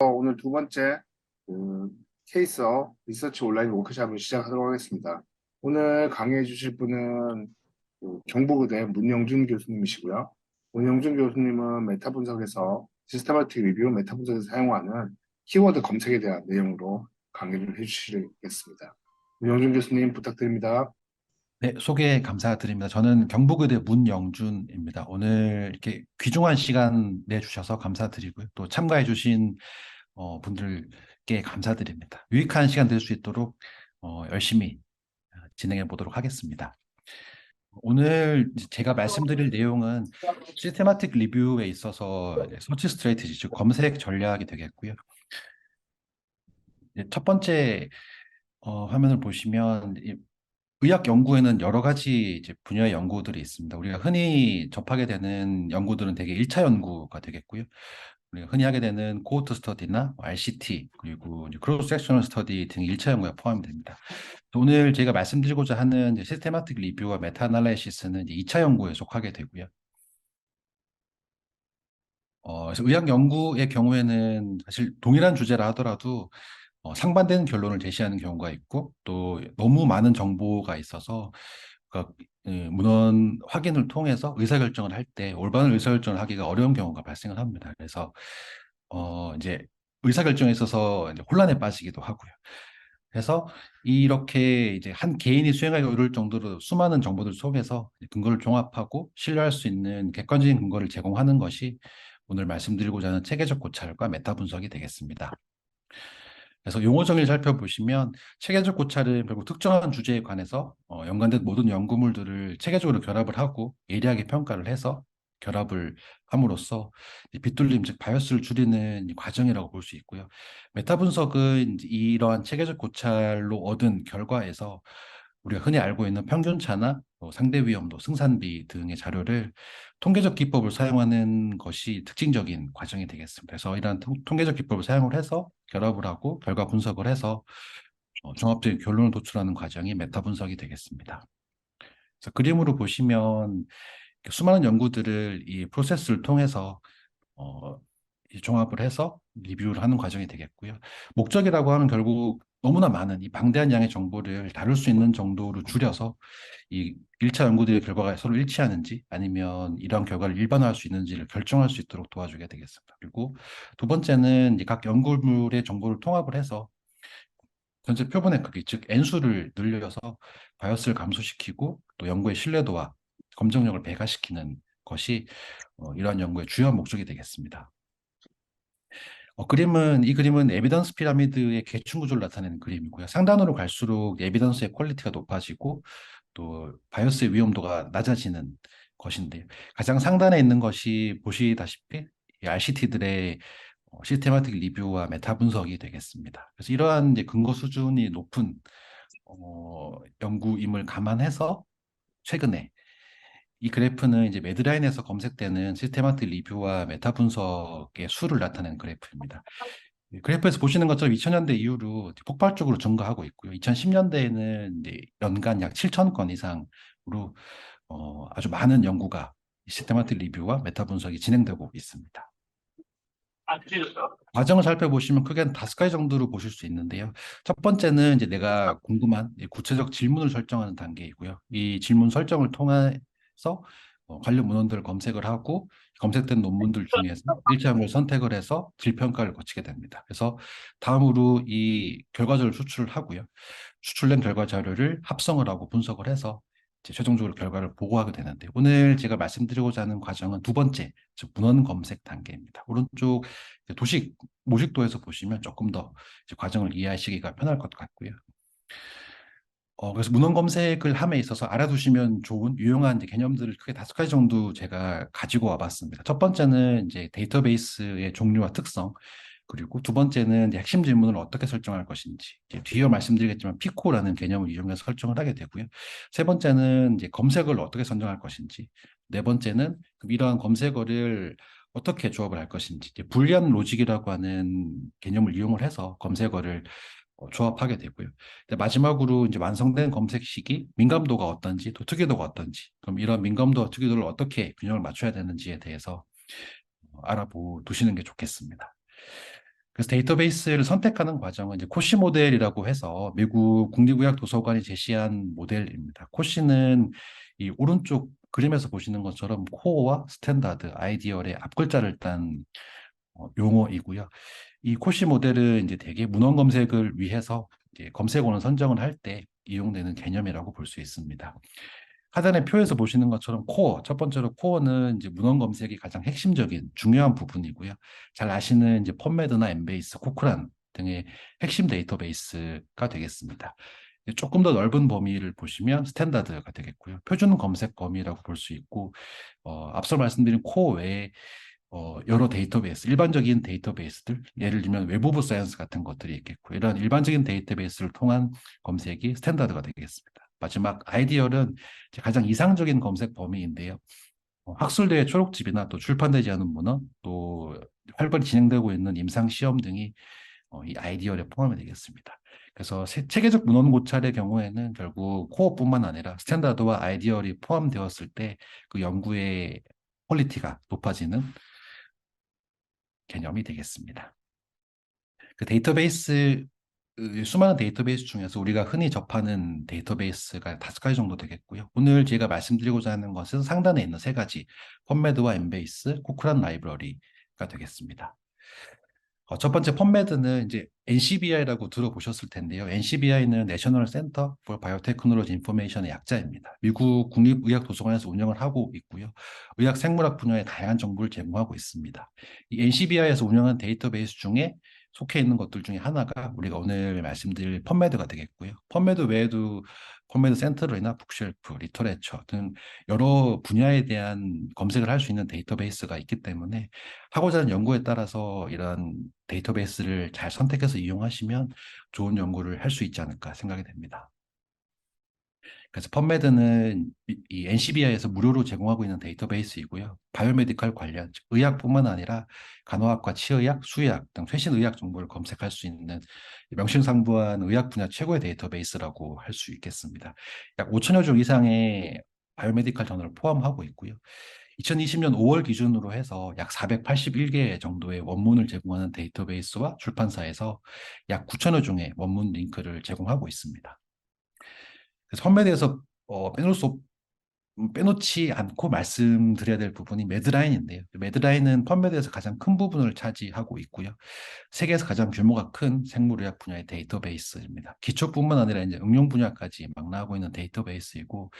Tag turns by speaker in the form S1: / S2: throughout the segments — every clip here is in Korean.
S1: 오늘 두 번째 그 케이스어 리서치 온라인 워크숍을 시작하도록 하겠습니다. 오늘 강의해 주실 분은 경북의대 문영준 교수님이시고요. 문영준 교수님은 메타 분석에서 시스테마틱 리뷰 메타 분석에서 사용하는 키워드 검색에 대한 내용으로 강의를 해주시겠습니다. 문영준 교수님 부탁드립니다.
S2: 네, 소개 감사드립니다. 저는 경북의대 문영준입니다. 오늘 이렇게 귀중한 시간 내주셔서 감사드리고요. 또 참가해주신 분들께 감사드립니다. 유익한 시간 될 수 있도록 열심히 진행해 보도록 하겠습니다. 오늘 제가 말씀드릴 내용은 시스테마틱 리뷰에 있어서 서치 스트레이티지, 즉 검색 전략이 되겠고요. 첫 번째 화면을 보시면 의학 연구에는 여러 가지 이제 분야의 연구들이 있습니다. 우리가 흔히 접하게 되는 연구들은 대개 1차 연구가 되겠고요. 우리가 흔히 하게 되는 코호트 스터디나 RCT 그리고 크로스 섹셔널 스터디 등 1차 연구가 포함이 됩니다. 오늘 제가 말씀드리고자 하는 시스테마틱 리뷰와 메타 애널리시스는 2차 연구에 속하게 되고요. 그래서 의학 연구의 경우에는 사실 동일한 주제라 하더라도 상반되는 결론을 제시하는 경우가 있고 또 너무 많은 정보가 있어서 그러니까 문헌 확인을 통해서 의사결정을 할 때 올바른 의사결정을 하기가 어려운 경우가 발생을 합니다. 그래서 이제 의사결정에 있어서 이제 혼란에 빠지기도 하고요. 그래서 이렇게 이제 한 개인이 수행하기 어려울 정도로 수많은 정보들 속에서 근거를 종합하고 신뢰할 수 있는 객관적인 근거를 제공하는 것이 오늘 말씀드리고자 하는 체계적 고찰과 메타 분석이 되겠습니다. 그래서 용어 정의를 살펴보시면 체계적 고찰은 결국 특정한 주제에 관해서 연관된 모든 연구물들을 체계적으로 결합을 하고 예리하게 평가를 해서 결합을 함으로써 빗돌림, 즉 바이어스를 줄이는 과정이라고 볼 수 있고요. 메타 분석은 이러한 체계적 고찰로 얻은 결과에서 우리가 흔히 알고 있는 평균차나 상대 위험도, 승산비 등의 자료를 통계적 기법을 사용하는 것이 특징적인 과정이 되겠습니다. 그래서 이러한 통계적 기법을 사용을 해서 결합을 하고 결과 분석을 해서 종합적인 결론을 도출하는 과정이 메타 분석이 되겠습니다. 그래서 그림으로 보시면 수많은 연구들을 이 프로세스를 통해서 이 종합을 해서 리뷰를 하는 과정이 되겠고요. 목적이라고 하면 결국 너무나 많은 이 방대한 양의 정보를 다룰 수 있는 정도로 줄여서 이 1차 연구들의 결과가 서로 일치하는지 아니면 이러한 결과를 일반화할 수 있는지를 결정할 수 있도록 도와주게 되겠습니다. 그리고 두 번째는 이각 연구물의 정보를 통합을 해서 전체 표본의 크기, 즉 N수를 늘려서 바이어스를 감소시키고 또 연구의 신뢰도와 검증력을 배가시키는 것이 이러한 연구의 주요한 목적이 되겠습니다. 이 그림은 에비던스 피라미드의 계층 구조를 나타내는 그림이고요. 상단으로 갈수록 에비던스의 퀄리티가 높아지고 또 바이어스의 위험도가 낮아지는 것인데 가장 상단에 있는 것이 보시다시피 RCT들의 시스테마틱 리뷰와 메타 분석이 되겠습니다. 그래서 이러한 이제 근거 수준이 높은 연구임을 감안해서 최근에 이 그래프는 이제 매드라인에서 검색되는 시스테마틱 리뷰와 메타 분석의 수를 나타내는 그래프입니다. 그래프에서 보시는 것처럼 2000년대 이후로 폭발적으로 증가하고 있고요. 2010년대에는 연간 약 7천 건 이상으로 아주 많은 연구가 시스테마틱 리뷰와 메타 분석이 진행되고 있습니다. 과정을 살펴보시면 크게 한 5가지 정도로 보실 수 있는데요. 첫 번째는 이제 내가 궁금한 구체적 질문을 설정하는 단계이고요. 이 질문 설정을 통해서 관련 문헌들을 검색을 하고 검색된 논문들 중에서 일치한 걸 선택을 해서 질평가를 거치게 됩니다. 그래서 다음으로 이 결과적을 수출을 하고요. 수출된 결과 자료를 합성을 하고 분석을 해서 이제 최종적으로 결과를 보고하게 되는데 오늘 제가 말씀드리고자 하는 과정은 두 번째, 즉 문헌 검색 단계입니다. 오른쪽 도식 모식도에서 보시면 조금 더 이제 과정을 이해하시기가 편할 것 같고요. 그래서 문헌 검색을 함에 있어서 알아두시면 좋은 유용한 이제 개념들을 크게 5가지 정도 제가 가지고 와봤습니다. 첫 번째는 이제 데이터베이스의 종류와 특성, 그리고 두 번째는 이제 핵심 질문을 어떻게 설정할 것인지, 이제 뒤에 말씀드리겠지만 피코라는 개념을 이용해서 설정을 하게 되고요. 세 번째는 이제 검색어를 어떻게 선정할 것인지, 네 번째는 그럼 이러한 검색어를 어떻게 조합을 할 것인지, 이제 불리한 로직이라고 하는 개념을 이용을 해서 검색어를 조합하게 되고요. 마지막으로 이제 완성된 검색식이 민감도가 어떤지 또 특이도가 어떤지 그럼 이런 민감도와 특이도를 어떻게 균형을 맞춰야 되는지에 대해서 알아보시는 게 좋겠습니다. 그래서 데이터베이스를 선택하는 과정은 이제 코시 모델이라고 해서 미국 국립의학도서관이 제시한 모델입니다. 코시는 이 오른쪽 그림에서 보시는 것처럼 코어와 스탠다드, 아이디얼의 앞글자를 딴 용어이고요. 이 코시 모델은 이제 대개 문헌 검색을 위해서 이제 검색어는 선정을 할 때 이용되는 개념이라고 볼 수 있습니다. 하단의 표에서 보시는 것처럼 코어, 첫 번째로 코어는 이제 문헌 검색이 가장 핵심적인 중요한 부분이고요. 잘 아시는 이제 펀메드나 엠베이스, 코크란 등의 핵심 데이터베이스가 되겠습니다. 조금 더 넓은 범위를 보시면 스탠다드가 되겠고요. 표준 검색 범위라고 볼 수 있고, 앞서 말씀드린 코어 외에 여러 데이터베이스, 일반적인 데이터베이스들, 예를 들면 웹 오브 사이언스 같은 것들이 있겠고, 이런 일반적인 데이터베이스를 통한 검색이 스탠다드가 되겠습니다. 마지막 아이디얼은 가장 이상적인 검색 범위인데요. 학술대의 초록집이나 또 출판되지 않은 문헌, 또 활발히 진행되고 있는 임상 시험 등이 이 아이디얼에 포함이 되겠습니다. 그래서 체계적 문헌 고찰의 경우에는 결국 코어뿐만 아니라 스탠다드와 아이디얼이 포함되었을 때 그 연구의 퀄리티가 높아지는 개념이 되겠습니다. 그 데이터베이스 수많은 데이터베이스 중에서 우리가 흔히 접하는 데이터베이스가 5가지 정도 되겠고요. 오늘 제가 말씀드리고자 하는 것은 상단에 있는 3가지, 펀메드와 엠베이스, 코크란 라이브러리가 되겠습니다. 첫 번째 펀메드는 이제 NCBI라고 들어보셨을 텐데요. NCBI는 National Center for Biotechnology Information의 약자입니다. 미국 국립의학도서관에서 운영을 하고 있고요. 의학 생물학 분야의 다양한 정보를 제공하고 있습니다. 이 NCBI에서 운영한 데이터베이스 중에 속해 있는 것들 중에 하나가 우리가 오늘 말씀드릴 펀메드가 되겠고요. 펀메드 외에도 펀메드 센트럴이나 북쉘프, 리터레처 등 여러 분야에 대한 검색을 할 수 있는 데이터베이스가 있기 때문에 하고자 하는 연구에 따라서 이런 데이터베이스를 잘 선택해서 이용하시면 좋은 연구를 할 수 있지 않을까 생각이 됩니다. 그래서 펀메드는 이 NCBI에서 무료로 제공하고 있는 데이터베이스이고요. 바이오메디컬 관련, 즉 의학뿐만 아니라 간호학과 치의학, 수의학 등 최신 의학 정보를 검색할 수 있는 명실상부한 의학 분야 최고의 데이터베이스라고 할 수 있겠습니다. 약 5천여 종 이상의 바이오메디컬 저널을 포함하고 있고요. 2020년 5월 기준으로 해서 약 481개 정도의 원문을 제공하는 데이터베이스와 출판사에서 약 9천여 종의 원문 링크를 제공하고 있습니다. 그래서 선배에 대해서 빼놓지 않고 말씀드려야 될 부분이 매드라인인데요. 매드라인은 펀메드에서 가장 큰 부분을 차지하고 있고요. 세계에서 가장 규모가 큰 생물의학 분야의 데이터베이스입니다. 기초뿐만 아니라 이제 응용 분야까지 망라하고 있는 데이터베이스이고,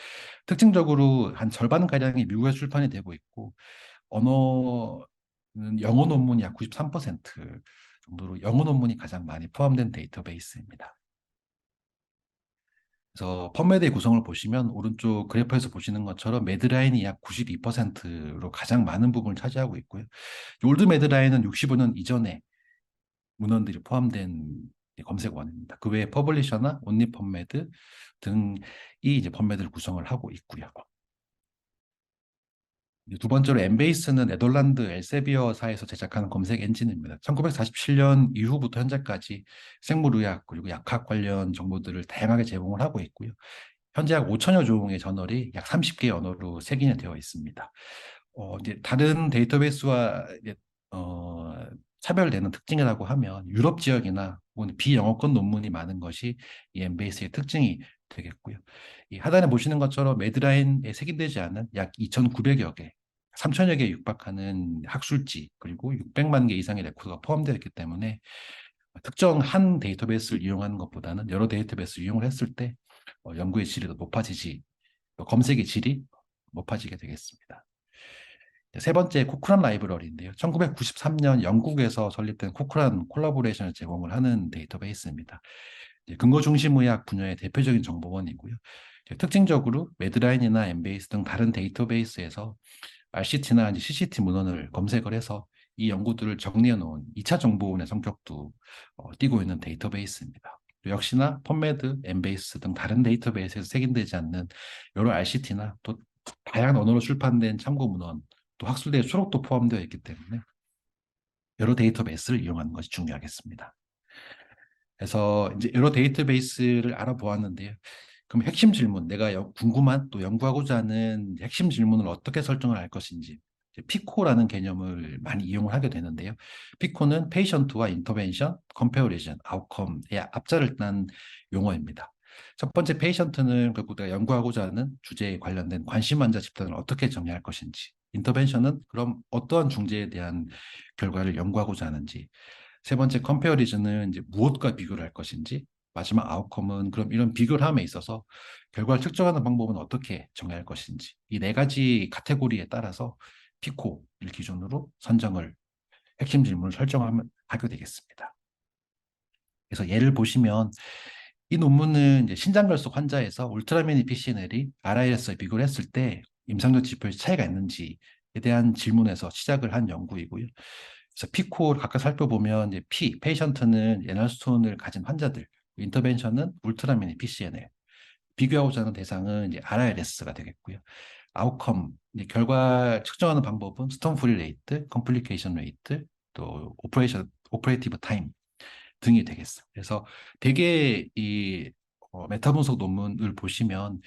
S2: 특징적으로 한 절반가량이 미국에 출판이 되고 있고, 언어는 영어 논문이 약 93% 정도로 영어 논문이 가장 많이 포함된 데이터베이스입니다. 그래서 펀메드의 구성을 보시면 오른쪽 그래프에서 보시는 것처럼 매드라인이 약 92%로 가장 많은 부분을 차지하고 있고요. 올드 매드라인은 65년 이전에 문헌들이 포함된 검색원입니다. 그 외에 퍼블리셔나 온리 펀메드 등이 이제 펀메드를 구성을 하고 있고요. 두 번째로 엠베이스는 네덜란드 엘세비어사에서 제작하는 검색 엔진입니다. 1947년 이후부터 현재까지 생물의학 그리고 약학 관련 정보들을 다양하게 제공을 하고 있고요. 현재 약 5천여 종의 저널이 약 30개 언어로 색인이 되어 있습니다. 이제 다른 데이터베이스와 이제, 차별되는 특징이라고 하면 유럽 지역이나 혹은 비영어권 논문이 많은 것이 이 엠베이스의 특징이 되겠고요. 이 하단에 보시는 것처럼 매드라인에 색인되지 않은 약 2,900여 개, 3천여 개에 육박하는 학술지 그리고 600만 개 이상의 레코드가 포함되어 있기 때문에 특정 한 데이터베이스를 이용하는 것보다는 여러 데이터베이스를 이용을 했을 때 연구의 질이 더 높아지지, 검색의 질이 높아지게 되겠습니다. 세 번째 코크란 라이브러리인데요. 1993년 영국에서 설립된 코크란 콜라보레이션을 제공을 하는 데이터베이스입니다. 근거 중심 의학 분야의 대표적인 정보원이고요. 특징적으로 매드라인이나 엠베이스 등 다른 데이터베이스에서 RCT나 CCT 문헌을 검색을 해서 이 연구들을 정리해 놓은 2차 정보원의 성격도 띠고 있는 데이터베이스입니다. 또 역시나 펀메드, 엠베이스 등 다른 데이터베이스에서 색인되지 않는 여러 RCT나 또 다양한 언어로 출판된 참고 문헌, 또 학술대의 수록도 포함되어 있기 때문에 여러 데이터베이스를 이용하는 것이 중요하겠습니다. 그래서 이제 여러 데이터베이스를 알아보았는데요. 그럼 핵심 질문, 내가 궁금한 또 연구하고자 하는 핵심 질문을 어떻게 설정을 할 것인지, 피코라는 개념을 많이 이용을 하게 되는데요. 피코는 페이션트와 인터벤션, 컴패리즌, 아웃컴의 앞자를 딴 용어입니다. 첫 번째 페이션트는 결국 내가 연구하고자 하는 주제에 관련된 관심 환자 집단을 어떻게 정의할 것인지, 인터벤션은 그럼 어떠한 중재에 대한 결과를 연구하고자 하는지, 세 번째 컴페어리즌은 이제 무엇과 비교를 할 것인지, 마지막 아웃컴은 그럼 이런 비교를 함에 있어서 결과를 측정하는 방법은 어떻게 정할 것인지, 이 네 가지 카테고리에 따라서 피코를 기준으로 선정을 핵심 질문을 설정하면 하게 되겠습니다. 그래서 예를 보시면 이 논문은 이제 신장결석 환자에서 울트라미니 PCNL이 RIS에 비교를 했을 때 임상적 지표에 차이가 있는지에 대한 질문에서 시작을 한 연구이고요. 그래서 피코를 각각 살펴보면 이제 페이션트는 예널스톤을 가진 환자들, 인터벤션은 울트라미니 PCNL, 비교하고자 하는 대상은 이제 RIS가 되겠고요. 아웃컴, 이제 결과 측정하는 방법은 스톤 프리 레이트, 컴플리케이션 레이트, 또 오퍼레이티브 타임 등이 되겠어요. 그래서 대개 이 메타 분석 논문을 보시면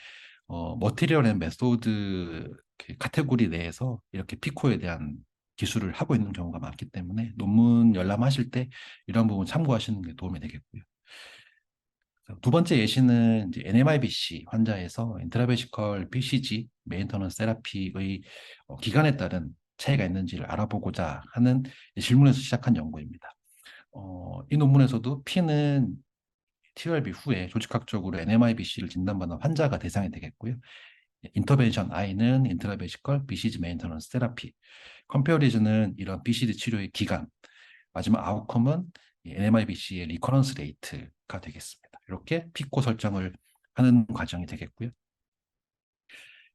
S2: 머티리얼 앤 메소드 카테고리 내에서 이렇게 피코에 대한 기술을 하고 있는 경우가 많기 때문에 논문 열람하실 때 이런 부분 참고하시는 게 도움이 되겠고요. 두 번째 예시는 이제 NMIBC 환자에서 인트라베시컬 BCG 메인터넌스 세라피의 기간에 따른 차이가 있는지를 알아보고자 하는 질문에서 시작한 연구입니다. 이 논문에서도 P는 TLB 후에 조직학적으로 NMIBC를 진단받은 환자가 대상이 되겠고요. 인터벤션 I는 인트라베시컬 BCG 메인터넌스 세라피, 컴페어리즌은 이런 BCG 치료의 기간, 마지막 아웃컴은 NMIBC의 리커런스 레이트가 되겠습니다. 이렇게 피코 설정을 하는 과정이 되겠고요.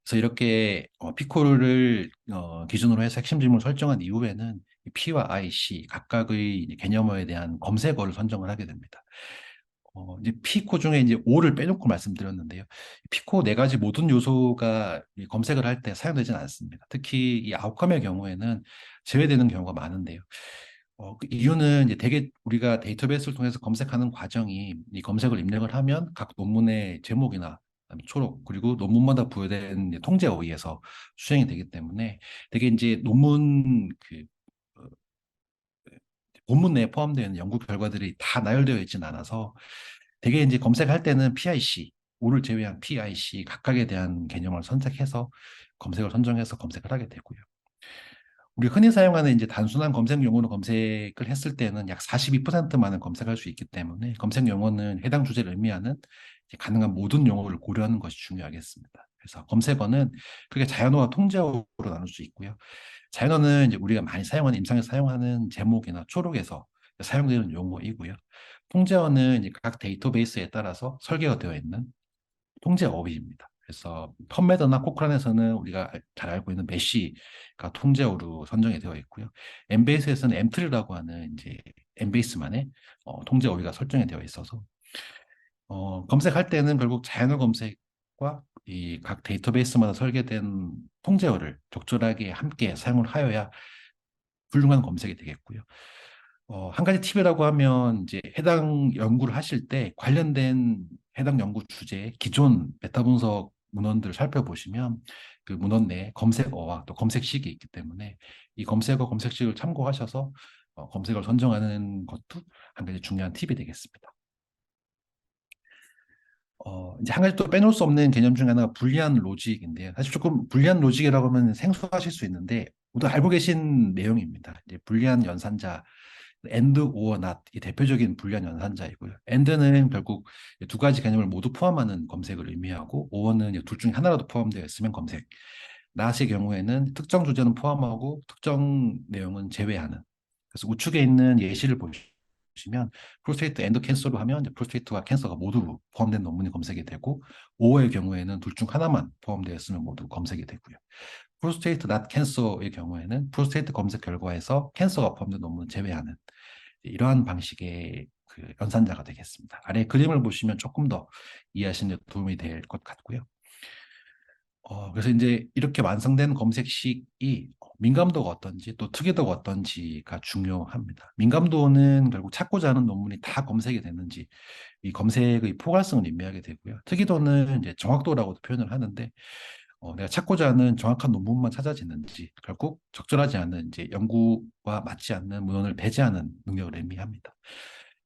S2: 그래서 이렇게 피코를 기준으로 해서 핵심 질문을 설정한 이후에는 P와 I, C 각각의 개념어에 대한 검색어를 선정을 하게 됩니다. 이제 피코 중에 이제 O를 빼놓고 말씀드렸는데요. 피코 네 가지 모든 요소가 이 검색을 할 때 사용되지는 않습니다. 특히 이 아웃컴의 경우에는 제외되는 경우가 많은데요. 그 이유는 이제 대개 우리가 데이터베이스를 통해서 검색하는 과정이 이 검색을 입력을 하면 각 논문의 제목이나 그다음에 초록 그리고 논문마다 부여된 이제 통제에 의해서 수행이 되기 때문에 되게 이제 논문 어, 본문 내에 포함되어 있는 연구 결과들이 다 나열되어 있지는 않아서 되게 이제 검색할 때는 PIC, O를 제외한 PIC 각각에 대한 개념을 선택해서 검색을 선정해서 검색을 하게 되고요. 우리 흔히 사용하는 이제 단순한 검색 용어로 검색을 했을 때는 약 42%만을 검색할 수 있기 때문에 검색 용어는 해당 주제를 의미하는 이제 가능한 모든 용어를 고려하는 것이 중요하겠습니다. 그래서 검색어는 크게 자연어와 통제어로 나눌 수 있고요. 자연어는 이제 우리가 많이 사용하는 임상에서 사용하는 제목이나 초록에서 사용되는 용어이고요. 통제어는 이제 각 데이터베이스에 따라서 설계가 되어 있는 통제 어휘입니다. 그래서 펀메드나 코크란에서는 우리가 잘 알고 있는 메쉬가 통제어로 선정이 되어 있고요. 엠베이스에서는 엠트리라고 하는 이제 엠베이스만의 통제 어휘가 설정이 되어 있어서 검색할 때는 결국 자연어 검색과 이 각 데이터베이스마다 설계된 통제어를 적절하게 함께 사용을 하여야 훌륭한 검색이 되겠고요. 한 가지 팁이라고 하면 이제 해당 연구를 하실 때 관련된 해당 연구 주제의 기존 메타 분석 문헌들을 살펴보시면 그 문헌 내에 검색어와 또 검색식이 있기 때문에 이 검색어 검색식을 참고하셔서 검색어를 선정하는 것도 한 가지 중요한 팁이 되겠습니다. 이제 한 가지 또 빼놓을 수 없는 개념 중 하나가 불리한 로직인데요. 사실 조금 불리한 로직이라고 하면 생소하실 수 있는데 모두 알고 계신 내용입니다. 이제 불리한 연산자 and or not 이 대표적인 불리한 연산자이고요. and는 결국 두 가지 개념을 모두 포함하는 검색을 의미하고 or는 둘 중에 하나라도 포함되어 있으면 검색. not의 경우에는 특정 주제는 포함하고 특정 내용은 제외하는. 그래서 우측에 있는 예시를 보시면 프로스테이트 앤드 캔서로 하면 프로스테이트와 캔서가 모두 포함된 논문이 검색이 되고 or의 경우에는 둘 중 하나만 포함되어 있으면 모두 검색이 되고요. 프로스테이트 낫 캔서의 경우에는 프로스테이트 검색 결과에서 캔서가 포함된 논문을 제외하는 이러한 방식의 그 연산자가 되겠습니다. 아래 그림을 보시면 조금 더 이해하시는 데 도움이 될 것 같고요. 그래서 이제 이렇게 완성된 검색식이 민감도가 어떤지 또 특이도가 어떤지가 중요합니다. 민감도는 결국 찾고자 하는 논문이 다 검색이 됐는지 이 검색의 포괄성을 의미하게 되고요. 특이도는 이제 정확도라고도 표현을 하는데 내가 찾고자 하는 정확한 논문만 찾아지는지, 결국 적절하지 않은 이제 연구와 맞지 않는 문헌을 배제하는 능력을 의미합니다.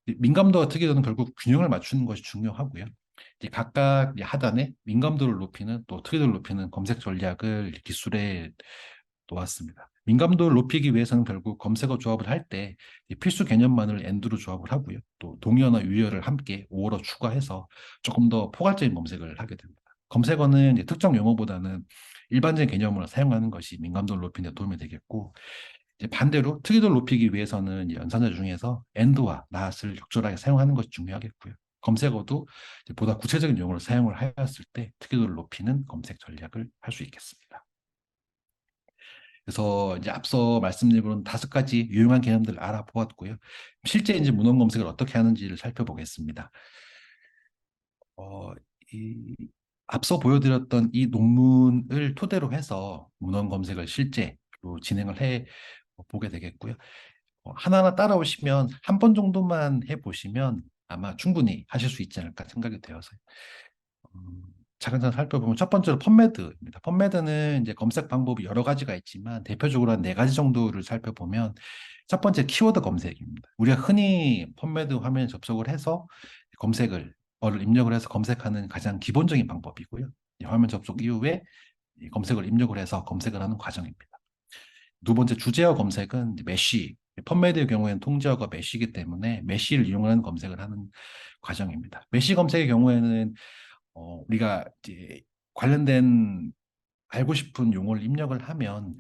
S2: 이 민감도와 특이도는 결국 균형을 맞추는 것이 중요하고요. 이제 각각 이 하단에 민감도를 높이는 또 특이도를 높이는 검색 전략을 기술에 놓았습니다. 민감도를 높이기 위해서는 결국 검색어 조합을 할 때 필수 개념만을 엔드로 조합을 하고요. 또 동의어나 유의어를 함께 오어로 추가해서 조금 더 포괄적인 검색을 하게 됩니다. 검색어는 이제 특정 용어보다는 일반적인 개념으로 사용하는 것이 민감도를 높이는 데 도움이 되겠고, 이제 반대로 특이도를 높이기 위해서는 이제 연산자 중에서 and와 not을 적절하게 사용하는 것이 중요하겠고요. 검색어도 이제 보다 구체적인 용어를 사용을 하였을 때 특이도를 높이는 검색 전략을 할 수 있겠습니다. 그래서 이제 앞서 말씀드린 5가지 유용한 개념들을 알아보았고요. 실제 이제 문헌 검색을 어떻게 하는지를 살펴보겠습니다. 어, 이 앞서 보여드렸던 이 논문을 토대로 해서 문헌 검색을 실제로 진행을 해 보게 되겠고요. 하나하나 따라오시면 한 번 정도만 해보시면 아마 충분히 하실 수 있지 않을까 생각이 되어서 음, 차근차근 살펴보면 첫 번째로 펀메드입니다. 펀메드는 이제 검색 방법이 여러 가지가 있지만 대표적으로 한 4가지 정도를 살펴보면 첫 번째 키워드 검색입니다. 우리가 흔히 펀메드 화면에 접속을 해서 어를 입력을 해서 검색하는 가장 기본적인 방법이고요. 이 화면 접속 이후에 이 검색을 입력을 해서 검색을 하는 과정입니다. 두 번째 주제어 검색은 이제 메쉬, 펀메드의 경우에는 통제어가 메쉬이기 때문에 메쉬를 이용하는 검색을 하는 과정입니다. 메쉬 검색의 경우에는 우리가 이제 관련된 알고 싶은 용어를 입력을 하면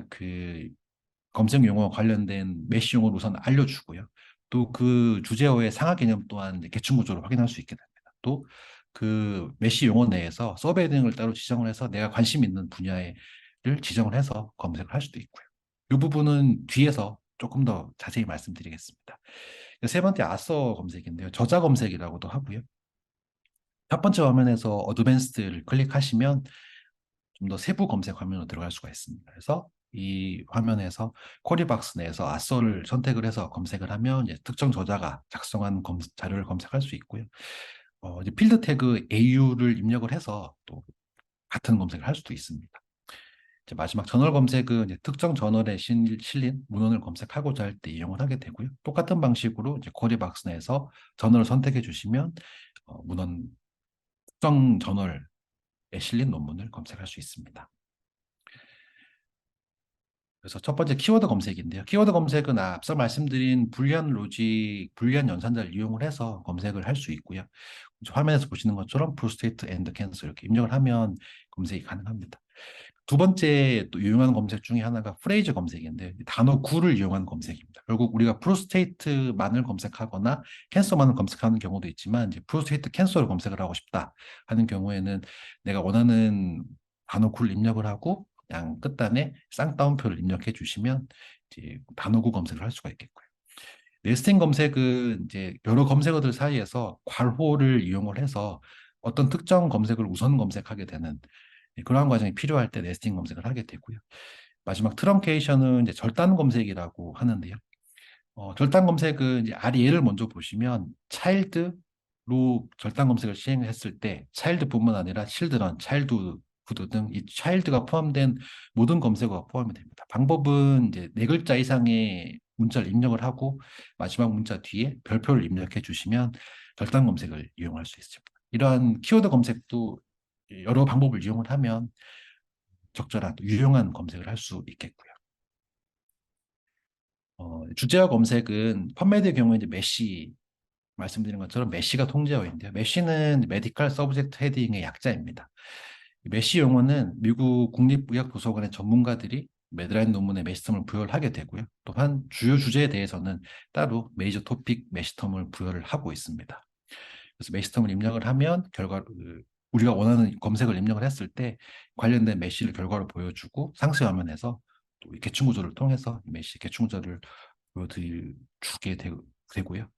S2: 그 검색 용어와 관련된 메쉬 용어를 우선 알려주고요. 또 그 주제어의 상하 개념 또한 계층 구조를 확인할 수 있게 됩니다. 또 그 메쉬 용어 내에서 서브헤딩을 따로 지정을 해서 내가 관심 있는 분야를 지정을 해서 검색을 할 수도 있고요. 이 부분은 뒤에서 조금 더 자세히 말씀드리겠습니다. 세 번째 아서 검색인데요. 저자 검색이라고도 하고요. 첫 번째 화면에서 어드밴스드를 클릭하시면 좀 더 세부 검색 화면으로 들어갈 수가 있습니다. 그래서 이 화면에서 쿼리박스 내에서 아서를 선택을 해서 검색을 하면 이제 특정 저자가 작성한 자료를 검색할 수 있고요. 이제 필드 태그 AU를 입력을 해서 또 같은 검색을 할 수도 있습니다. 이제 마지막 저널 검색은 이제 특정 저널에 실린 문헌을 검색하고자 할 때 이용을 하게 되고요. 똑같은 방식으로 이제 쿼리박스 내에서 저널을 선택해 주시면 문헌 특정 저널에 실린 논문을 검색할 수 있습니다. 그래서 첫 번째 키워드 검색인데요. 키워드 검색은 앞서 말씀드린 불리한 로직, 불리한 연산자를 이용을 해서 검색을 할 수 있고요. 화면에서 보시는 것처럼 프로스테이트 앤드 캔슬 이렇게 입력을 하면 검색이 가능합니다. 두 번째 또 유용한 검색 중에 하나가 프레이즈 검색인데 단어 구를 이용한 검색입니다. 결국 우리가 프로스테이트만을 검색하거나 캔서만을 검색하는 경우도 있지만 이제 프로스테이트 캔서를 검색을 하고 싶다 하는 경우에는 내가 원하는 단어 구를 입력을 하고 그냥 끝단에 쌍따옴표를 입력해 주시면 이제 단어 구 검색을 할 수가 있겠고요. 네스팅 검색은 이제 여러 검색어들 사이에서 괄호를 이용을 해서 어떤 특정 검색을 우선 검색하게 되는 그러한 과정이 필요할 때 네스팅 검색을 하게 되고요. 마지막 트렁케이션은 이제 절단 검색이라고 하는데요. 절단 검색은 이제 예를 먼저 보시면 차일드로 절단 검색을 시행했을 때 차일드뿐만 아니라 칠드런, 차일드후드 등 이 차일드가 포함된 모든 검색어가 포함이 됩니다. 방법은 이제 4글자 이상의 문자를 입력을 하고 마지막 문자 뒤에 별표를 입력해 주시면 절단 검색을 이용할 수 있습니다. 이러한 키워드 검색도 여러 방법을 이용을 하면 적절한 유용한 검색을 할 수 있겠고요. 주제어 검색은 펀메드의 경우에 이제 메시 말씀드린 것처럼 메시가 통제어인데요. 메시는 메디컬 서브젝트 헤딩의 약자입니다. 메시 용어는 미국 국립의학도서관의 전문가들이 매드라인 논문에 메시텀을 부여를 하게 되고요. 또한 주요 주제에 대해서는 따로 메이저 토픽 메시텀을 부여를 하고 있습니다. 그래서 메시텀을 입력을 하면 우리가 원하는 검색을 입력을 했을 때 관련된 메시를 결과로 보여주고 상세 화면에서 또 계층 구조를 통해서 메시 계층 구조를 보여주게 되고요.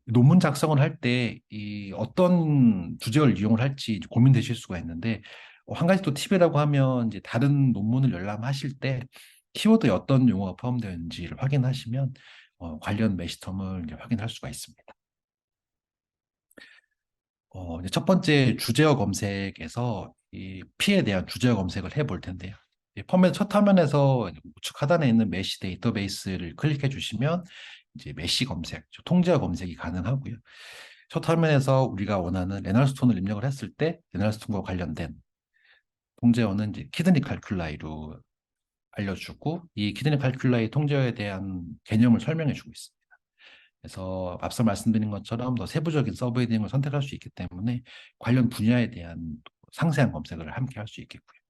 S2: 논문 작성을 할 때 이 어떤 주제를 이용을 할지 고민되실 수가 있는데 한 가지 또 팁이라고 하면 이제 다른 논문을 열람하실 때 키워드에 어떤 용어가 포함되어 있는지를 확인하시면 관련 메시텀을 이제 확인할 수가 있습니다. 이제 첫 번째 주제어 검색에서 이 P에 대한 주제어 검색을 해볼 텐데요. 이 펌의 첫 화면에서 우측 하단에 있는 메시 데이터베이스를 클릭해 주시면 이제 메시 검색, 통제어 검색이 가능하고요. 첫 화면에서 우리가 원하는 레날스톤을 입력을 했을 때 레날스톤과 관련된 통제어는 이제 키드니 칼큘라이로 알려주고 이 키드니 칼큘라이 통제어에 대한 개념을 설명해 주고 있습니다. 그래서 앞서 말씀드린 것처럼 더 세부적인 서브헤딩을 선택할 수 있기 때문에 관련 분야에 대한 상세한 검색을 함께 할 수 있겠고요.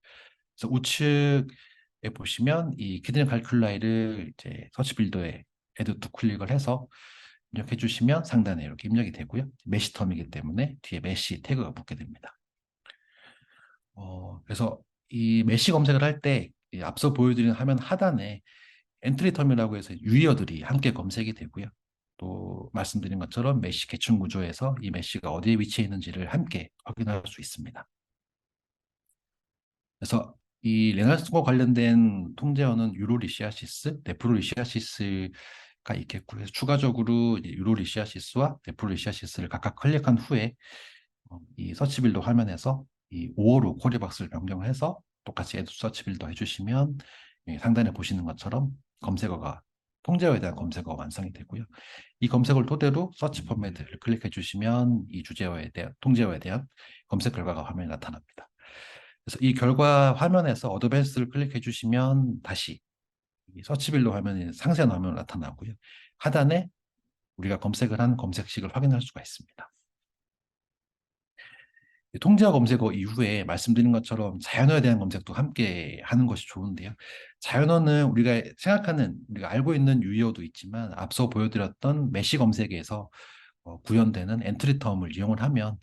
S2: 그래서 우측에 보시면 이 키드니 칼큘라이를 이제 서치 빌더에 에드 투 클릭을 해서 입력해 주시면 상단에 이렇게 입력이 되고요. 메시 텀이기 때문에 뒤에 메시 태그가 붙게 됩니다. 그래서 이 메시 검색을 할 때 앞서 보여드린 화면 하단에 엔트리 텀이라고 해서 유의어들이 함께 검색이 되고요. 또 말씀드린 것처럼 메시 계층 구조에서 이 메시가 어디에 위치해 있는지를 함께 확인할 수 있습니다. 그래서 이 레나스과 관련된 통제어는 유로리시아시스, 네프로리시아시스가 있겠고요. 그래서 추가적으로 이제 유로리시아시스와 네프로리시아시스를 각각 클릭한 후에 이 서치 빌더 화면에서 이 5호로 쿼리박스를 변경을 해서 똑같이 에드 서치 빌더 해주시면 상단에 보시는 것처럼 검색어가 통제어에 대한 검색어가 완성이 되고요. 이 검색어를 토대로 서치 포맷을 클릭해 주시면 이 주제어에 대한 통제어에 대한 검색 결과가 화면에 나타납니다. 그래서 이 결과 화면에서 어드밴스를 클릭해 주시면 다시 이 서치 빌더 화면에 상세한 화면으로 나타나고요. 하단에 우리가 검색을 한 검색식을 확인할 수가 있습니다. 통제어 검색어 이후에 말씀드린 것처럼 자연어에 대한 검색도 함께 하는 것이 좋은데요. 자연어는 우리가 생각하는, 우리가 알고 있는 유의어도 있지만 앞서 보여드렸던 메시 검색에서 구현되는 엔트리 텀을 이용을 하면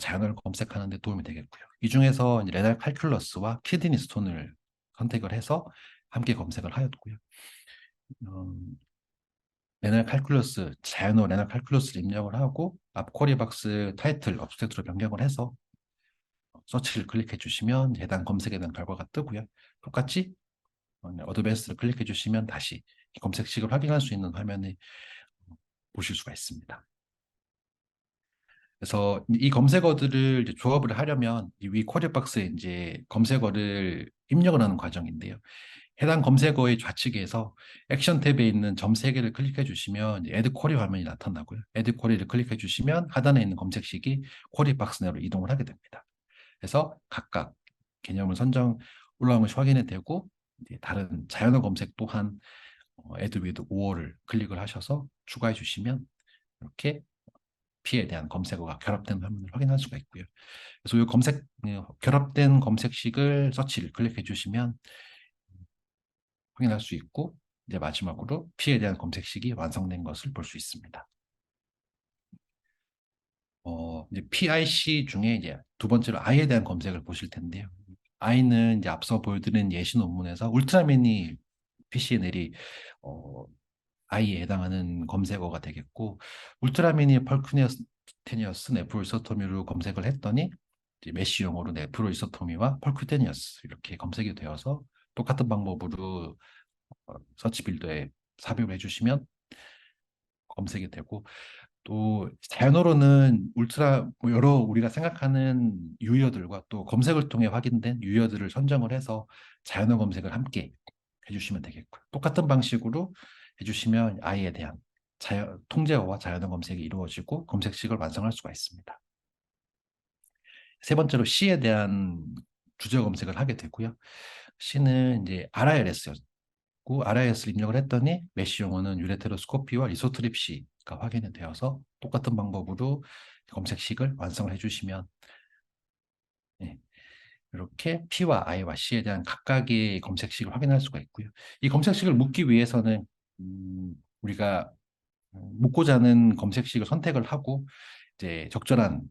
S2: 자연어를 검색하는 데 도움이 되겠고요. 이 중에서 레날 칼큘러스와 키드니 스톤을 선택을 해서 함께 검색을 하였고요. 음, 레날 칼큘러스, 자연어 레날 칼큘러스를 입력을 하고 앞 쿼리박스 타이틀 업스텍트로 변경을 해서 서치를 클릭해 주시면 해당 검색에 대한 결과가 뜨고요. 똑같이 어드밴스를 클릭해 주시면 다시 검색식을 확인할 수 있는 화면을 보실 수가 있습니다. 그래서 이 검색어들을 이제 조합을 하려면 이 위 쿼리 박스에 이제 검색어를 입력을 하는 과정인데요. 해당 검색어의 좌측에서 액션 탭에 있는 점 3개를 클릭해 주시면 애드 쿼리 화면이 나타나고요. 애드 쿼리를 클릭해 주시면 하단에 있는 검색식이 쿼리 박스 내로 이동을 하게 됩니다. 그래서 각각 개념을 선정 올라온 것이 확인이 되고 다른 자연어 검색 또한 add with 5호를 클릭을 하셔서 추가해 주시면 이렇게 P에 대한 검색어가 결합된 화면을 확인할 수가 있고요. 그래서 이 결합된 검색식을 서치를 클릭해 주시면 확인할 수 있고 이제 마지막으로 P에 대한 검색식이 완성된 것을 볼 수 있습니다. 이제 PIC 중에 이제 두 번째로 I에 대한 검색을 보실 텐데요. I는 이제 앞서 보여드린 예시 논문에서 울트라미니 PCNL이 I에 해당하는 검색어가 되겠고, 울트라미니 펄크니어스 테니어스 네프로이소토미로 검색을 했더니 이제 메시 용어로 네프로이소토미와 펄크테니어스 이렇게 검색이 되어서 똑같은 방법으로 서치 빌더에 삽입을 해주시면 검색이 되고 또 자연어로는 뭐 여러 우리가 생각하는 유의어들과 또 검색을 통해 확인된 유의어들을 선정을 해서 자연어 검색을 함께 해주시면 되겠고요. 똑같은 방식으로 해주시면 아이에 대한 통제어와 자연어 검색이 이루어지고 검색식을 완성할 수가 있습니다. 세 번째로 C에 대한 주제 검색을 하게 되고요. C는 이제 RILS였고 RILS를 입력을 했더니 메시 용어는 유레테로스코피와 리소트립시가 확인이 되어서 똑같은 방법으로 검색식을 완성을 해주시면 네, 이렇게 P와 I와 C에 대한 각각의 검색식을 확인할 수가 있고요. 이 검색식을 묻기 위해서는 우리가 묻고자 하는 검색식을 선택을 하고 이제 적절한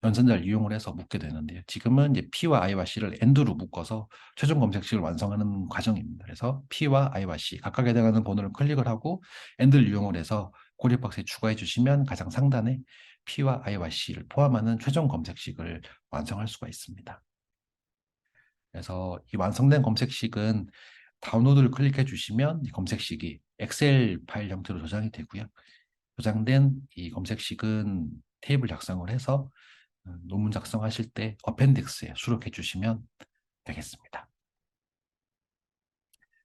S2: 연산자를 이용을 해서 묻게 되는데요. 지금은 이제 P와 I와 C를 AND로 묶어서 최종 검색식을 완성하는 과정입니다. 그래서 P와 I와 C 각각에 해당하는 번호를 클릭을 하고 AND를 이용을 해서 고리박스에 추가해 주시면 가장 상단에 P와 I와 C를 포함하는 최종 검색식을 완성할 수가 있습니다. 그래서 이 완성된 검색식은 다운로드를 클릭해 주시면 이 검색식이 엑셀 파일 형태로 저장이 되고요. 저장된 이 검색식은 테이블 작성을 해서 논문 작성하실 때 어펜딕스에 수록해 주시면 되겠습니다.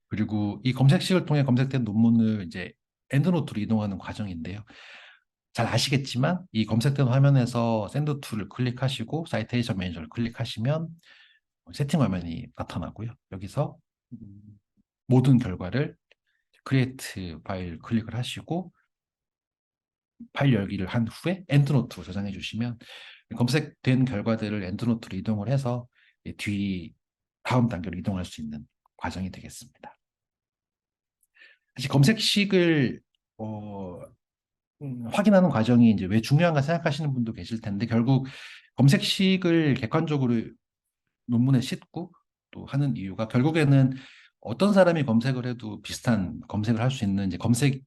S2: 그리고 이 검색식을 통해 검색된 논문을 이제 엔드노트로 이동하는 과정인데요. 잘 아시겠지만 이 검색된 화면에서 샌드 툴을 클릭하시고 사이테이션 매니저를 클릭하시면 세팅 화면이 나타나고요. 여기서 음, 모든 결과를 크리에이트 파일 클릭을 하시고 파일 열기를 한 후에 엔드노트로 저장해 주시면 검색된 결과들을 엔드노트로 이동을 해서 다음 단계로 이동할 수 있는 과정이 되겠습니다. 사실 검색식을 어, 확인하는 과정이 이제 왜 중요한가 생각하시는 분도 계실 텐데 결국 검색식을 객관적으로 논문에 싣고 또 하는 이유가 결국에는 어떤 사람이 검색을 해도 비슷한 검색을 할 수 있는 이제 검색과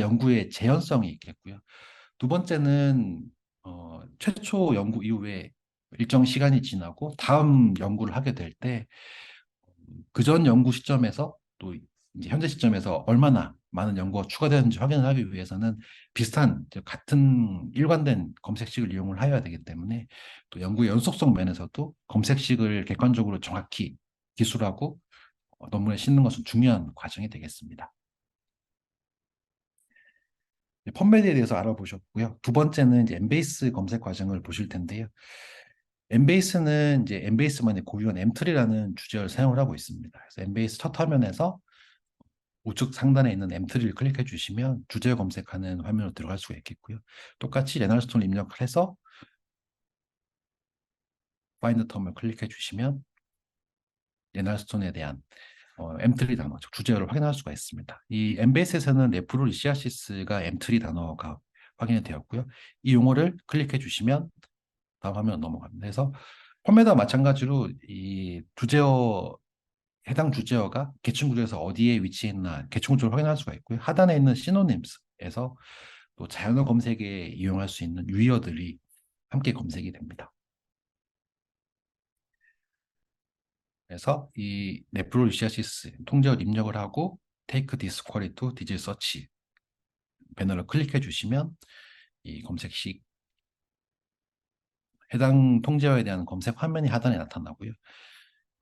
S2: 연구의 재현성이 있겠고요. 두 번째는 최초 연구 이후에 일정 시간이 지나고 다음 연구를 하게 될 때 그전 연구 시점에서 또 이제 현재 시점에서 얼마나 많은 연구가 추가되는지 확인을 하기 위해서는 비슷한 같은 일관된 검색식을 이용을 해야 되기 때문에 또 연구의 연속성 면에서도 검색식을 객관적으로 정확히 기술하고 논문에 싣는 것은 중요한 과정이 되겠습니다. 펀메드에 대해서 알아보셨고요. 두 번째는 이제 엠베이스 검색 과정을 보실 텐데요. 엠베이스는 이제 엠베이스만의 고유한 엠트리라는 주제를 사용을 하고 있습니다. 그래서 엠베이스 첫 화면에서 우측 상단에 있는 엠트리를 클릭해 주시면 주제 검색하는 화면으로 들어갈 수가 있겠고요. 똑같이 레날스톤을 입력을 해서 파인드 텀을 클릭해 주시면 레날스톤에 대한 엠트리 단어, 즉 주제어를 확인할 수가 있습니다. 이 엠베이스에서는 레프로리시아시스가 엠트리 단어가 확인이 되었고요. 이 용어를 클릭해 주시면 다음 화면 넘어갑니다. 그래서 펌메드와 마찬가지로 이 주제어 해당 주제어가 계층 구조에서 어디에 위치해 있나 계층 구조를 확인할 수가 있고요. 하단에 있는 시노님스에서 또 자연어 검색에 이용할 수 있는 유의어들이 함께 검색이 됩니다. 그래서 이 네프로리시아시스 통제어 입력을 하고 Take this query to disease search 배너를 클릭해 주시면 이 검색식 해당 통제어에 대한 검색 화면이 하단에 나타나고요.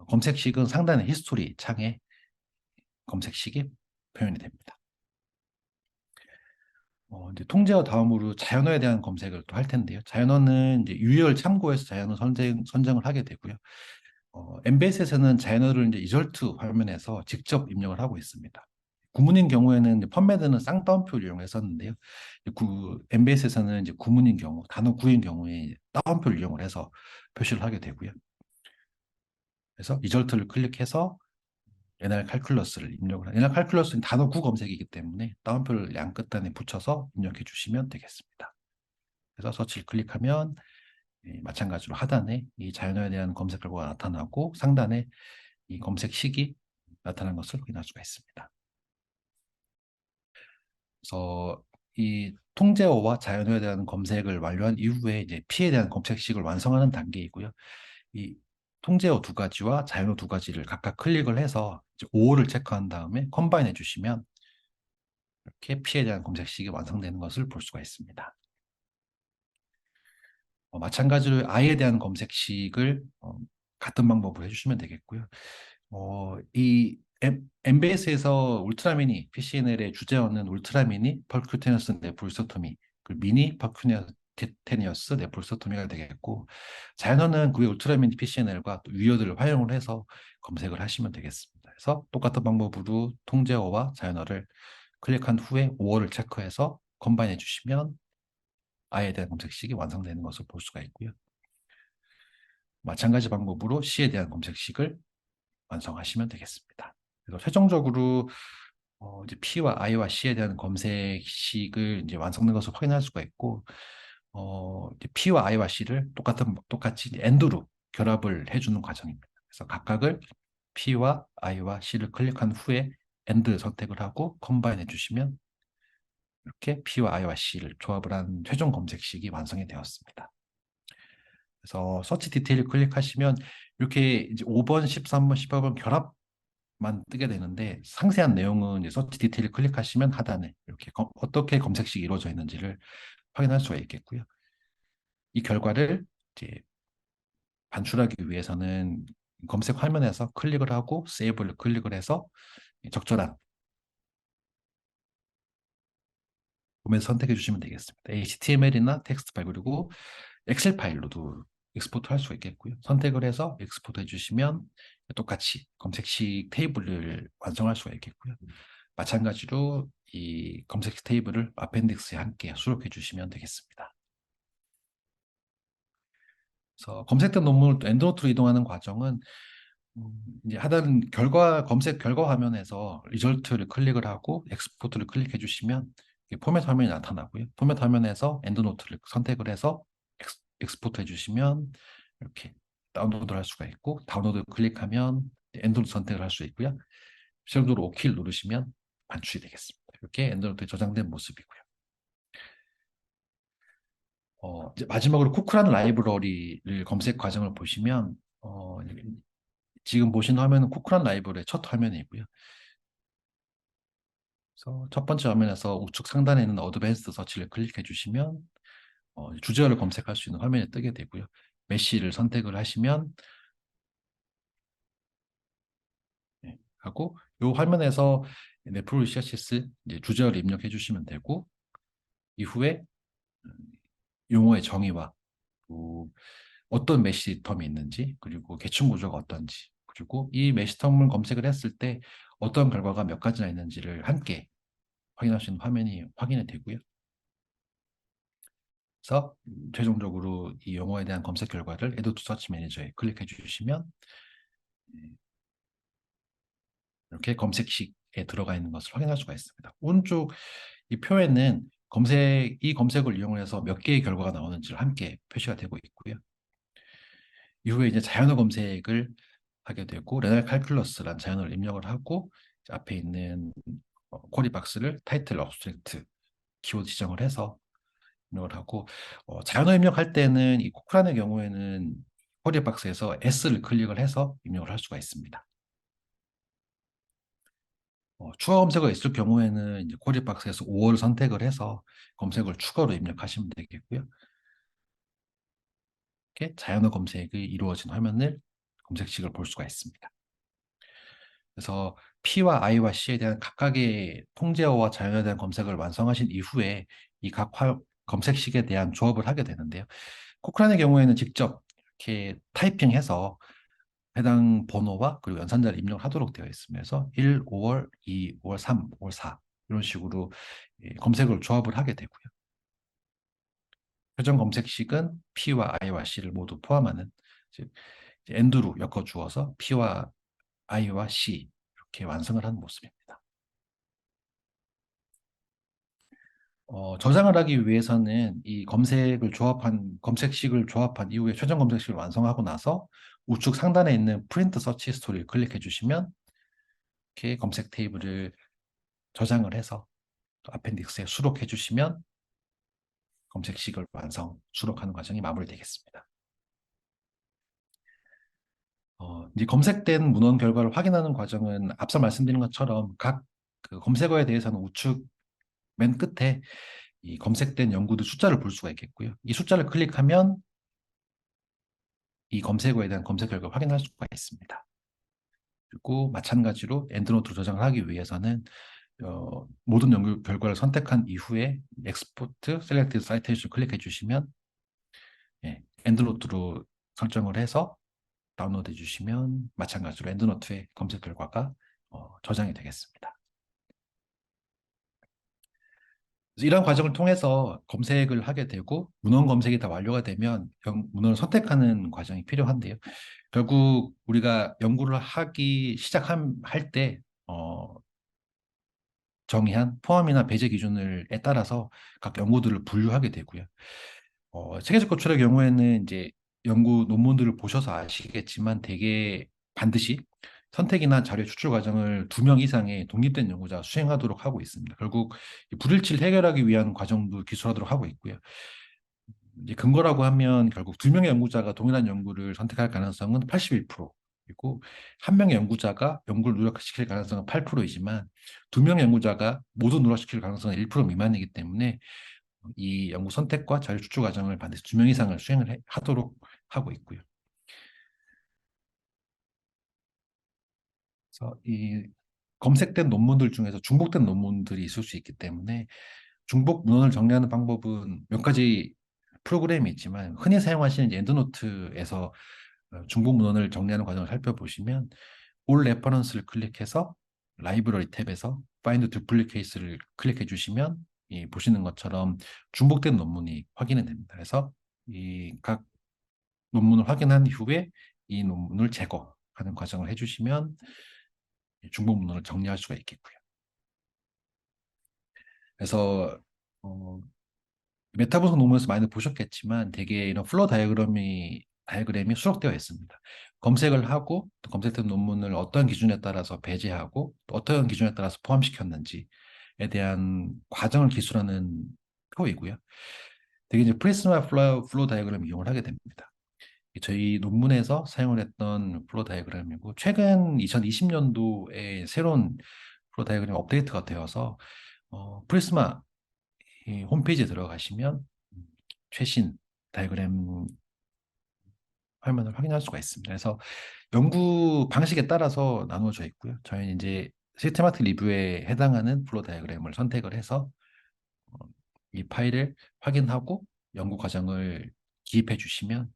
S2: 검색식은 상단의 히스토리 창에 검색식이 표현이 됩니다. 이제 통제어 다음으로 자연어에 대한 검색을 또 할 텐데요. 자연어는 이제 유의어를 참고해서 자연어 선정을 하게 되고요. 엠베이스에서는 자연어를 이제 리절트 화면에서 직접 입력을 하고 있습니다. 구문인 경우에는 이제 펀메드는 쌍따옴표를 이용했었는데요. 엠베이스에서는 이제 구문인 경우, 단어 구인 경우에 따옴표를 이용을 해서 표시를 하게 되고요. 그래서 리절트를 클릭해서 옛날 칼큘러스를 입력을 옛날 칼큘러스는 단어 구 검색이기 때문에 따옴표를 양 끝단에 붙여서 입력해 주시면 되겠습니다. 그래서 서치를 클릭하면 마찬가지로 하단에 이 자연어에 대한 검색 결과가 나타나고 상단에 이 검색 식이 나타난 것을 확인할 수가 있습니다. 그래서 이 통제어와 자연어에 대한 검색을 완료한 이후에 이제 P에 대한 검색식을 완성하는 단계이고요. 이 통제어 두 가지와 자연어 두 가지를 각각 클릭을 해서 5호를 체크한 다음에 컴바인 해주시면 이렇게 P에 대한 검색식이 완성되는 것을 볼 수가 있습니다. 마찬가지로 I에 대한 검색식을 같은 방법으로 해주시면 되겠고요. 이 엠베이스에서 울트라미니 PCNL의 주제어는 울트라미니 퍼큐테니어스 네프로스토미 그리고 미니 퍼큐테니어스 네프로스토미가 되겠고 자연어는 그의 울트라미니 PCNL과 또 유의어들을 활용을 해서 검색을 하시면 되겠습니다. 그래서 똑같은 방법으로 통제어와 자연어를 클릭한 후에 5어를 체크해서 컴바인해 주시면 I에 대한 검색식이 완성되는 것을 볼 수가 있고요. 마찬가지 방법으로 C에 대한 검색식을 완성하시면 되겠습니다. 그래서 최종적으로 이제 P와 I와 C에 대한 검색식을 이제 완성된 것을 확인할 수가 있고, 이제 P와 I와 C를 똑같이 엔드로 결합을 해주는 과정입니다. 그래서 각각을 P와 I와 C를 클릭한 후에 엔드 선택을 하고 컴바인 해주시면 이렇게 P와 I와 C를 조합을 한 최종 검색식이 완성이 되었습니다. 그래서 서치 디테일을 클릭하시면 이렇게 이제 5번, 13번, 18번 결합만 뜨게 되는데 상세한 내용은 이제 서치 디테일을 클릭하시면 하단에 이렇게 어떻게 검색식이 이루어져 있는지를 확인할 수가 있겠고요. 이 결과를 이제 반출하기 위해서는 검색 화면에서 클릭을 하고 세이브를 클릭을 해서 적절한 도면을 선택해 주시면 되겠습니다. HTML이나 텍스트 파일 그리고 엑셀 파일로도 익스포트 할 수가 있겠고요. 선택을 해서 익스포트 해주시면 똑같이 검색식 테이블을 완성할 수가 있겠고요. 마찬가지로 이 검색 테이블을 아펜딕스에 함께 수록해 주시면 되겠습니다. 그래서 검색된 논문을 또 엔드노트로 이동하는 과정은 이제 하단 검색 결과 화면에서 리절트를 클릭을 하고 엑스포트를 클릭해 주시면 포맷 화면이 나타나고요. 포맷 화면에서 엔드노트를 선택을 해서 엑스포트 해주시면 이렇게 다운로드를 할 수가 있고 다운로드 클릭하면 엔드노트 선택을 할 수 있고요. 쉘도로 오키를 누르시면 반출이 되겠습니다. 이렇게 엔드노트에 저장된 모습이고요. 이제 마지막으로 쿠크라는 라이브러리를 검색 과정을 보시면 지금 보신 화면은 쿠크란 라이브러리의 첫 화면이고요. 그래서 첫 번째 화면에서 우측 상단에 있는 어드밴스드 서치를 클릭해 주시면 주제어를 검색할 수 있는 화면이 뜨게 되고요. 메시를 선택을 하시면 하고 이 화면에서 네프로 CSS 이제 주제어를 입력해 주시면 되고 이후에 용어의 정의와 또 어떤 메시 텀이 있는지 그리고 계층 구조가 어떤지 그리고 이 메시 텀을 검색을 했을 때 어떤 결과가 몇 가지나 있는지를 함께 확인할 수 있는 화면이 확인이 되고요. 그래서 최종적으로 이 용어에 대한 검색 결과를 Add to Search Manager에 클릭해 주시면 이렇게 검색식에 들어가 있는 것을 확인할 수가 있습니다. 오른쪽 이 표에는 이 검색을 이용해서 몇 개의 결과가 나오는지를 함께 표시가 되고 있고요. 이후에 이제 자연어 검색을 하게 되고 레날 칼큘러스란 자연어를 입력을 하고 앞에 있는 쿼리 박스를 타이틀, 업스트랙트, 키워드 지정을 해서 입력을 하고 자연어 입력할 때는 이 코크란의 경우에는 쿼리 박스에서 S를 클릭을 해서 입력을 할 수가 있습니다. 추가 검색어 있을 경우에는 이제 쿼리 박스에서 5월 선택을 해서 검색을 추가로 입력하시면 되겠고요. 이렇게 자연어 검색이 이루어진 화면을 검색식을 볼 수가 있습니다. 그래서 P와 I와 C에 대한 각각의 통제어와 자연어에 대한 검색을 완성하신 이후에 이 각 검색식에 대한 조합을 하게 되는데요. 코크란의 경우에는 직접 이렇게 타이핑해서 해당 번호와 그리고 연산자를 입력을 하도록 되어 있으면서 1, 5월, 2, 5월 3, 5월 4 이런 식으로 검색을 조합을 하게 되고요. 표정 검색식은 P와 I와 C를 모두 포함하는 즉 엔드로 엮어주어서 P와 I와 C 이렇게 완성을 하는 모습입니다. 저장을 하기 위해서는 이 검색식을 조합한 이후에 최종 검색식을 완성하고 나서 우측 상단에 있는 프린트 서치 스토리를 클릭해 주시면 이렇게 검색 테이블을 저장을 해서 또 아펜딕스에 수록해 주시면 검색식을 수록하는 과정이 마무리되겠습니다. 이제 검색된 문헌 결과를 확인하는 과정은 앞서 말씀드린 것처럼 각 그 검색어에 대해서는 우측 맨 끝에 이 검색된 연구들 숫자를 볼 수가 있겠고요. 이 숫자를 클릭하면 이 검색어에 대한 검색 결과를 확인할 수가 있습니다. 그리고 마찬가지로 엔드노트로 저장을 하기 위해서는 모든 연구 결과를 선택한 이후에 Export Selected Citation 클릭해 주시면 엔드노트로 설정을 해서 다운로드 해주시면 마찬가지로 엔드노트에 검색 결과가 저장이 되겠습니다. 그래서 이러한 과정을 통해서 검색을 하게 되고 문헌 검색이 다 완료가 되면 문헌을 선택하는 과정이 필요한데요. 결국 우리가 연구를 하기 시작할 때 정의한 포함이나 배제 기준에 따라서 각 연구들을 분류하게 되고요. 세계적 거출의 경우에는 이제 연구 논문들을 보셔서 아시겠지만 대개 반드시 선택이나 자료 추출 과정을 2명 이상의 독립된 연구자가 수행하도록 하고 있습니다. 결국 이 불일치를 해결하기 위한 과정도 기술하도록 하고 있고요. 이제 근거라고 하면 결국 2명의 연구자가 동일한 연구를 선택할 가능성은 81%, 그리고 1명의 연구자가 연구를 누락시킬 가능성은 8%이지만 2명의 연구자가 모두 누락시킬 가능성은 1% 미만이기 때문에 이 연구 선택과 자료 추출 과정을 반드시 2명 이상을 하도록 하고 있고요. 그래서 이 검색된 논문들 중에서 중복된 논문들이 있을 수 있기 때문에 중복 문헌을 정리하는 방법은 몇 가지 프로그램이 있지만 흔히 사용하시는 이제 엔드노트에서 중복 문헌을 정리하는 과정을 살펴보시면 올 레퍼런스를 클릭해서 라이브러리 탭에서 Find Duplicate를 클릭해 주시면 이 보시는 것처럼 중복된 논문이 확인이 됩니다. 그래서 이 각 논문을 확인한 이후에 이 논문을 제거하는 과정을 해주시면 중복 문헌을 정리할 수가 있겠고요. 그래서 메타 분석 논문에서 많이 보셨겠지만 되게 이런 플로우 다이어그램이 수록되어 있습니다. 검색을 하고 또 검색된 논문을 어떤 기준에 따라서 배제하고 또 어떤 기준에 따라서 포함시켰는지에 대한 과정을 기술하는 표이고요. 되게 이제 프리스마 플로우 다이어그램 이용을 하게 됩니다. 저희 논문에서 사용을 했던 플로우 다이어그램이고 최근 2020년도에 새로운 플로우 다이어그램 업데이트가 되어서 프리스마 이 홈페이지에 들어가시면 최신 다이어그램 화면을 확인할 수가 있습니다. 그래서 연구 방식에 따라서 나누어져 있고요. 저희는 이제 시스테마틱 리뷰에 해당하는 플로 다이어그램을 선택을 해서 어, 이 파일을 확인하고 연구 과정을 기입해 주시면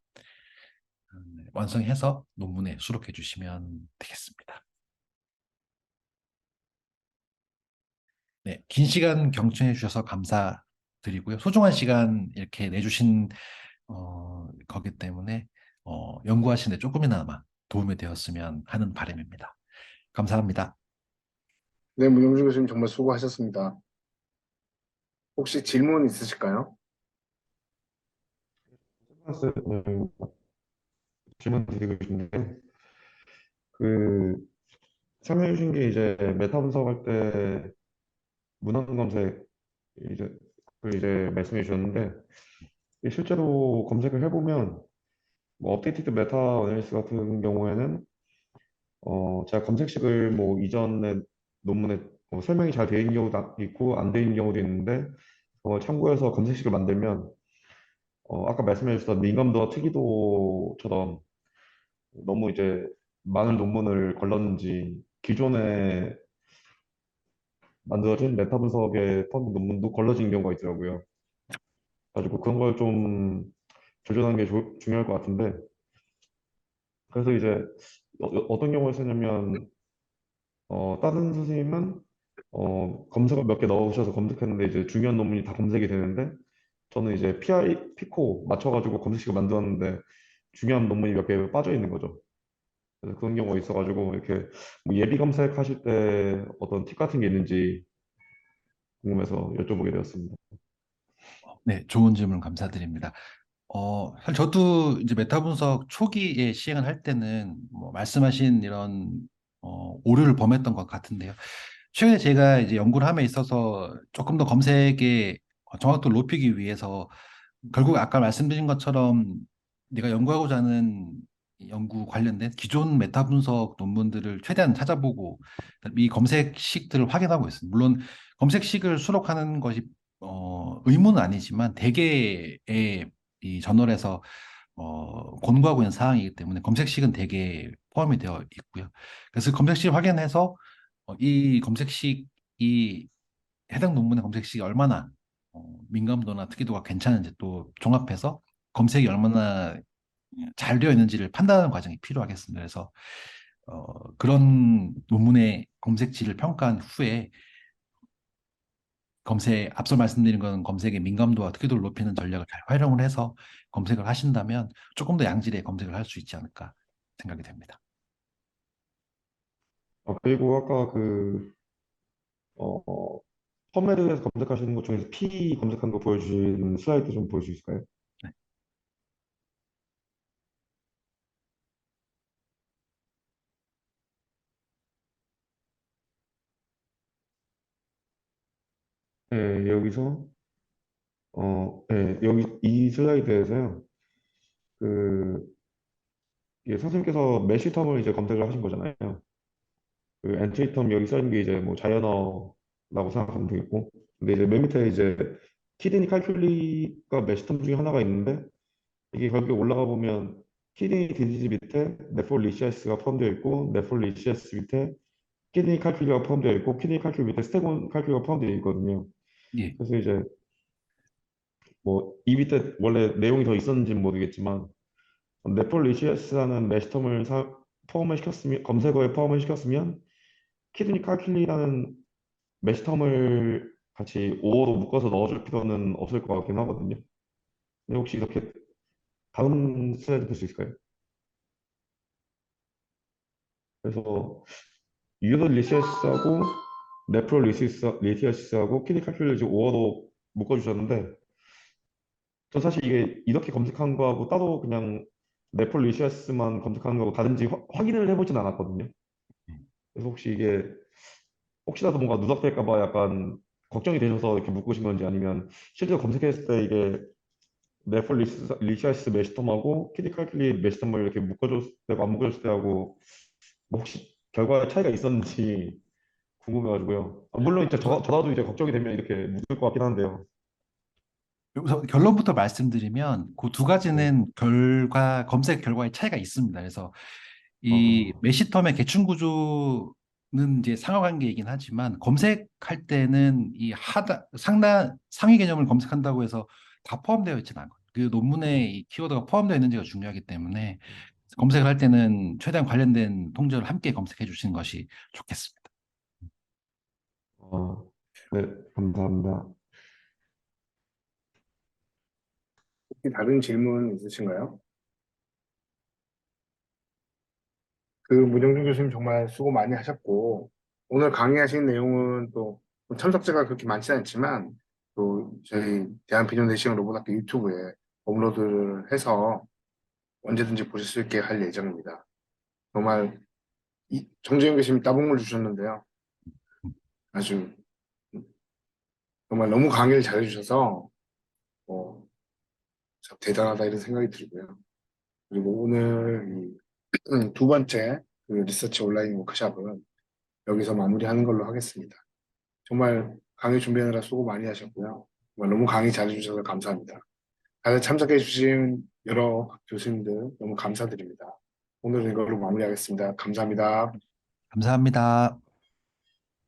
S2: 완성해서 논문에 수록해 주시면 되겠습니다. 네, 긴 시간 경청해 주셔서 감사드리고요. 소중한 시간 이렇게 내주신 거기 때문에 연구하시는 데 조금이나마 도움이 되었으면 하는 바람입니다. 감사합니다.
S1: 네, 문영준 교수님 정말 수고하셨습니다. 혹시 질문 있으실까요?
S3: 오늘 질문 드리고 싶은데, 그, 설명해 주신 게 이제 메타 분석할 때 문헌 검색 이제, 그 이제 말씀해 주셨는데, 이게 실제로 검색을 해보면, 뭐, 업데이티드 메타 어널리시스 같은 경우에는, 제가 검색식을 뭐, 이전에 논문에 뭐 설명이 잘 되어 있는 경우도 있고, 안 되어 있는 경우도 있는데, 참고해서 검색식을 만들면, 아까 말씀해 주셨던 민감도와 특이도처럼 너무 이제 많은 논문을 걸렀는지 기존에 만들어진 메타 분석의 펀 논문도 걸러진 경우가 있더라고요. 가지고 그런 걸 좀 조절하는 게 중요할 것 같은데 그래서 이제 떤 경우에 쓰냐면 다른 선생님은 검색어 몇 개 넣으셔서 검색했는데 이제 중요한 논문이 다 검색이 되는데 저는 이제 피코 맞춰가지고 검색식을 만들었는데 중요한 논문이 몇 개 빠져 있는 거죠. 그래서 그런 경우가 있어가지고 이렇게 뭐 예비 검색하실 때 어떤 팁 같은 게 있는지 궁금해서 여쭤보게 되었습니다.
S2: 네, 좋은 질문 감사드립니다. 사실 저도 이제 메타 분석 초기에 시행을 할 때는 뭐 말씀하신 이런 오류를 범했던 것 같은데요. 최근에 제가 이제 연구를 함에 있어서 조금 더 검색의 정확도를 높이기 위해서 결국 아까 말씀드린 것처럼 내가 연구하고자 하는 연구 관련된 기존 메타 분석 논문들을 최대한 찾아보고 이 검색식들을 확인하고 있습니다. 물론 검색식을 수록하는 것이 의무는 아니지만 대개의 이 저널에서 권고하고 있는 사항이기 때문에 검색식은 대개 포함이 되어 있고요. 그래서 검색식 확인해서 이 검색식이 해당 논문의 검색식이 얼마나 민감도나 특이도가 괜찮은지 또 종합해서 검색이 얼마나 잘 되어 있는지를 판단하는 과정이 필요하겠습니다. 그래서 그런 논문의 검색치를 평가한 후에 앞서 말씀드린 건 검색의 민감도와 특이도를 높이는 전략을 잘 활용을 해서 검색을 하신다면 조금 더 양질의 검색을 할 수 있지 않을까 생각이 됩니다.
S3: 그리고 아까 어, 펌메드에서 검색하시는 것 중에서 P 검색한 거 보여주신 슬라이드 좀 보여주실 수 있을까요?
S2: 네.
S3: 네, 여기서 네, 여기 이 슬라이드에서요. 그 이게 선생님께서 메쉬텀을 이제 검색을 하신 거잖아요. 그 엔트리 텀 여기 써 있는 게 이제 뭐 자연어라고 생각하면 되겠고, 근데 이제 맨 밑에 이제 키드니 칼큘리가 메시텀 중에 하나가 있는데 이게 결국에 올라가 보면 키드니 디지즈 밑에 네프롤리시아스가 포함되어 있고 네프롤리시아스 밑에 키드니 칼큘리가 포함되어 있고 키드니 칼큘리 밑에 스테곤 칼큘리가 포함되어 있거든요.
S2: 예,
S3: 그래서 이제 뭐 이 밑에 원래 내용이 더 있었는지는 모르겠지만 네폴리시아스라는 메시텀을 포함을 시켰으면 검색어에 포함을 시켰으면 키드니 칼큘리라는 메시텀을 같이 5어로 묶어서 넣어줄 필요는 없을 것 같긴 하거든요. 근데 혹시 이렇게 다음 슬라이드 볼 수 있을까요? 그래서 유로리시아스하고 네프롤리시아스하고 키드니 칼큘리를 지금 5어로 묶어주셨는데 전 사실 이게 이렇게 검색한 거하고 따로 그냥 네폴리시아스만 검색하는 거하고 다른지 확인을 해보진 않았거든요. 그래서 혹시 이게 혹시라도 뭔가 누락될까 봐 약간 걱정이 되셔서 이렇게 묶으신 건지 아니면 실제로 검색했을 때 이게 네폴리시아스 메시텀하고 키드 칼큘리 메시텀을 이렇게 묶어줬을 때하고 안 묶어줬을 때하고 뭐 혹시 결과에 차이가 있었는지 궁금해가지고요. 물론 이제 저라도 이제 걱정이 되면 이렇게 묶을 것 같긴 한데요.
S2: 여기서 결론부터 말씀드리면 그 두
S3: 네.
S2: 가지는 검색 결과의 차이가 있습니다. 그래서 이
S3: 아,
S2: 메시텀의 계층 구조는 이제 상하관계이긴 하지만 검색할 때는 이 상위 개념을 검색한다고 해서 다 포함되어 있지는 않거든요. 그 논문에 이 키워드가 포함되어 있는지가 중요하기 때문에 검색을 할 때는 최대한 관련된 통계를 함께 검색해 주시는 것이 좋겠습니다.
S3: 아, 네, 감사합니다.
S1: 혹시 다른 질문 있으신가요? 그 문영준 교수님 정말 수고 많이 하셨고, 오늘 강의하신 내용은 또 참석자가 그렇게 많지는 않지만, 또 저희 대한비뇨내시경 로봇학교 유튜브에 업로드를 해서 언제든지 보실 수 있게 할 예정입니다. 정말 정재영 교수님 따봉을 주셨는데요. 아주 정말 너무 강의를 잘해주셔서 어, 참 대단하다 이런 생각이 들고요. 그리고 오늘 두 번째 그 리서치 온라인 워크샵은 여기서 마무리하는 걸로 하겠습니다. 정말 강의 준비하느라 수고 많이 하셨고요. 정말 너무 강의 잘해주셔서 감사합니다. 다들 참석해주신 여러 교수님들 너무 감사드립니다. 오늘은 이걸로 마무리하겠습니다. 감사합니다.
S2: 감사합니다.